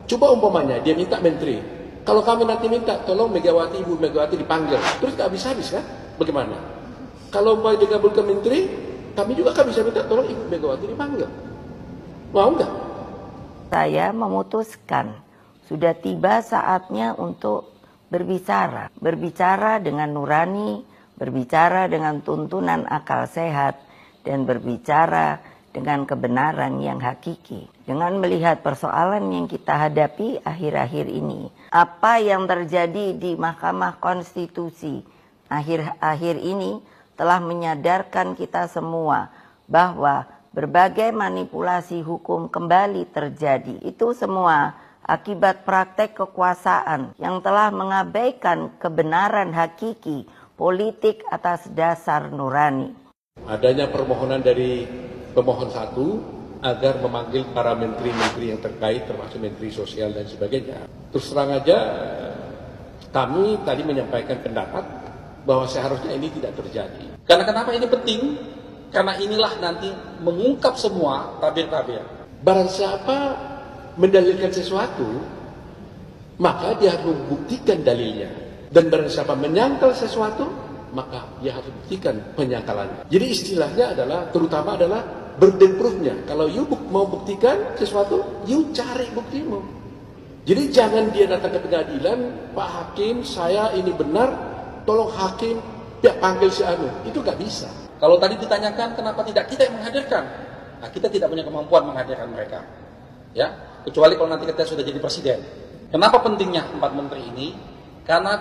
Coba umpamanya dia minta menteri, kalau kami nanti minta tolong Megawati, Ibu Megawati dipanggil, terus gak habis-habis kan? Bagaimana? Kalau mau digabung ke menteri, kami juga kan bisa minta tolong Ibu Megawati dipanggil. Mau nggak? Saya memutuskan sudah tiba saatnya untuk berbicara. Berbicara dengan nurani, berbicara dengan tuntunan akal sehat, dan berbicara dengan kebenaran yang hakiki. Dengan melihat persoalan yang kita hadapi akhir-akhir ini. Apa yang terjadi di Mahkamah Konstitusi akhir-akhir ini telah menyadarkan kita semua bahwa berbagai manipulasi hukum kembali terjadi. Itu semua akibat praktek kekuasaan yang telah mengabaikan kebenaran hakiki politik atas dasar nurani. Adanya permohonan dari pemohon satu agar memanggil para menteri-menteri yang terkait termasuk menteri sosial dan sebagainya. Terus terang aja kami tadi menyampaikan pendapat bahwa seharusnya ini tidak terjadi. Karena kenapa ini penting? Karena inilah nanti mengungkap semua tabir-tabir. Barang siapa mendalilkan sesuatu, maka dia harus membuktikan dalilnya. Dan barang siapa menyangkal sesuatu, maka dia harus buktikan penyangkalannya. Jadi istilahnya adalah, terutama adalah burden proof-nya. Kalau you mau buktikan sesuatu, you cari buktimu. Jadi jangan dia datang ke pengadilan, Pak Hakim, saya ini benar, tolong Hakim, ya panggil si Anu. Itu gak bisa. Kalau tadi ditanyakan kenapa tidak kita yang menghadirkan, nah kita tidak punya kemampuan menghadirkan mereka, ya. Kecuali kalau nanti kita sudah jadi presiden. Kenapa pentingnya 4 menteri ini? Karena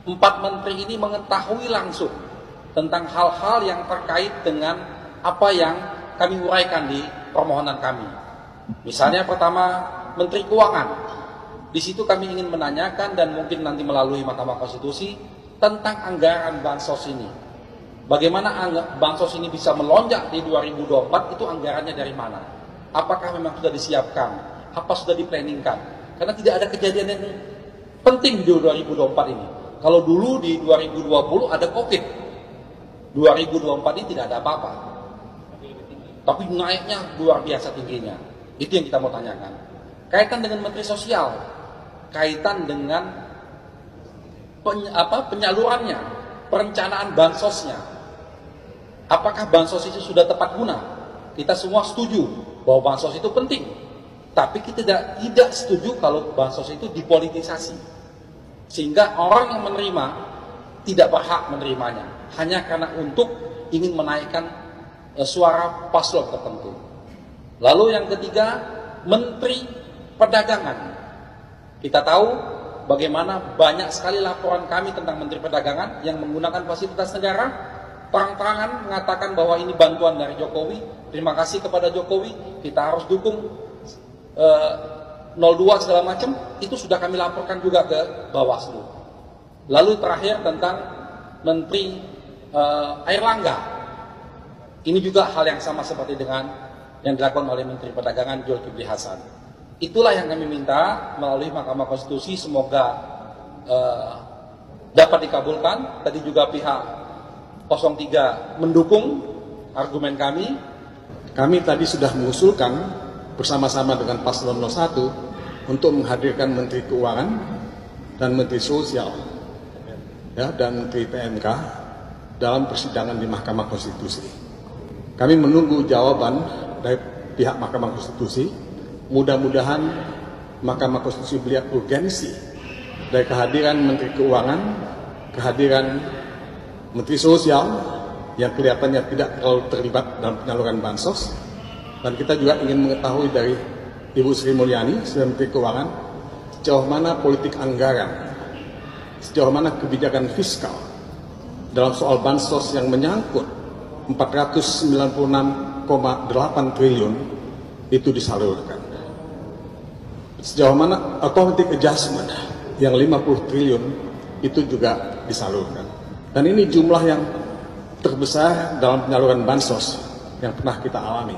4 menteri ini mengetahui langsung tentang hal-hal yang terkait dengan apa yang kami uraikan di permohonan kami. Misalnya pertama, Menteri Keuangan. Di situ kami ingin menanyakan dan mungkin nanti melalui Mahkamah Konstitusi tentang anggaran bansos ini. Bagaimana bansos ini bisa melonjak di 2024, itu anggarannya dari mana? Apakah memang sudah disiapkan? Apa sudah diplanningkan? Karena tidak ada kejadian yang penting di 2024 ini. Kalau dulu di 2020 ada COVID, 2024 ini tidak ada apa-apa. Tapi naiknya luar biasa tingginya. Itu yang kita mau tanyakan. Kaitan dengan Menteri Sosial, kaitan dengan penyalurannya, perencanaan bansosnya. Apakah bansos itu sudah tepat guna? Kita semua setuju bahwa bansos itu penting. Tapi kita tidak setuju kalau bansos itu dipolitisasi. Sehingga orang yang menerima tidak berhak menerimanya. Hanya karena untuk ingin menaikkan suara paslon tertentu. Lalu yang ketiga, Menteri Perdagangan. Kita tahu bagaimana banyak sekali laporan kami tentang Menteri Perdagangan yang menggunakan fasilitas negara, terang-terangan mengatakan bahwa ini bantuan dari Jokowi. Terima kasih kepada Jokowi, kita harus dukung 02 segala macam. Itu sudah kami laporkan juga ke Bawaslu. Lalu terakhir tentang Menteri Airlangga. Ini juga hal yang sama seperti dengan yang dilakukan oleh Menteri Perdagangan Zulkifli Hasan. Itulah yang kami minta melalui Mahkamah Konstitusi, semoga dapat dikabulkan. Tadi juga pihak 03 mendukung argumen kami. Kami tadi sudah mengusulkan bersama-sama dengan Paslon 01 untuk menghadirkan Menteri Keuangan dan Menteri Sosial, ya, dan Menteri PMK dalam persidangan di Mahkamah Konstitusi. Kami menunggu jawaban dari pihak Mahkamah Konstitusi. Mudah-mudahan Mahkamah Konstitusi melihat urgensi dari kehadiran Menteri Keuangan, kehadiran Menteri Sosial yang kelihatannya tidak terlalu terlibat dalam penyaluran bansos. Dan kita juga ingin mengetahui dari Ibu Sri Mulyani sebagai Menteri Keuangan, sejauh mana politik anggaran, sejauh mana kebijakan fiskal dalam soal bansos yang menyangkut 496,8 triliun itu disalurkan. Sejauh mana automatic adjustment yang 50 triliun itu juga disalurkan. Dan ini jumlah yang terbesar dalam penyaluran bansos yang pernah kita alami.